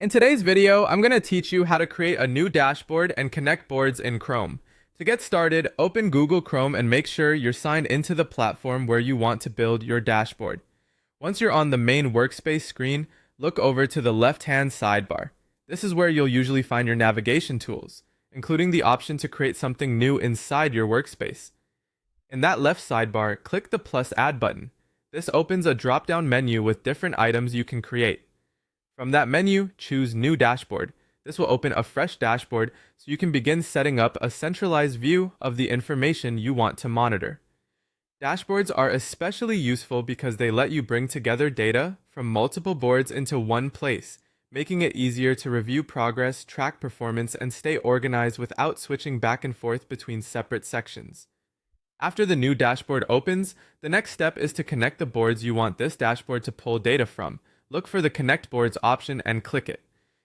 In today's video, I'm going to teach you how to create a new dashboard and connect boards in Chrome. To get started, open Google Chrome and make sure you're signed into the platform where you want to build your dashboard. Once you're on the main workspace screen, look over to the left-hand sidebar. This is where you'll usually find your navigation tools, including the option to create something new inside your workspace. In that left sidebar, click the plus add button. This opens a drop-down menu with different items you can create. From that menu, choose New Dashboard. This will open a fresh dashboard so you can begin setting up a centralized view of the information you want to monitor. Dashboards are especially useful because they let you bring together data from multiple boards into one place, making it easier to review progress, track performance, and stay organized without switching back and forth between separate sections. After the new dashboard opens, the next step is to connect the boards you want this dashboard to pull data from. Look for the Connect Boards option and click it.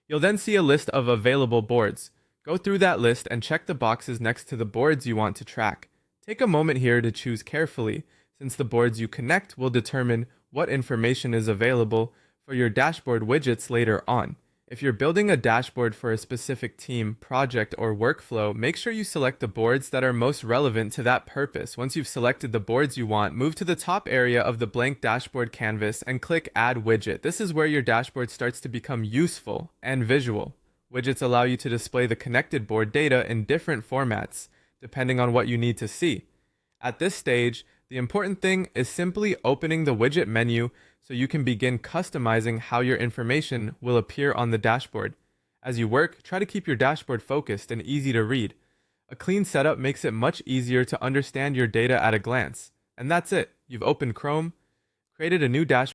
You'll then see a list of available boards. Go through that list and check the boxes next to the boards you want to track. Take a moment here to choose carefully, since the boards you connect will determine what information is available for your dashboard widgets later on. If you're building a dashboard for a specific team, project, or workflow, make sure you select the boards that are most relevant to that purpose. Once you've selected the boards you want, move to the top area of the blank dashboard canvas and click Add Widget. This is where your dashboard starts to become useful and visual. Widgets allow you to display the connected board data in different formats, depending on what you need to see. At this stage, the important thing is simply opening the widget menu so you can begin customizing how your information will appear on the dashboard. As you work, try to keep your dashboard focused and easy to read. A clean setup makes it much easier to understand your data at a glance. And that's it. You've opened Chrome, created a new dashboard,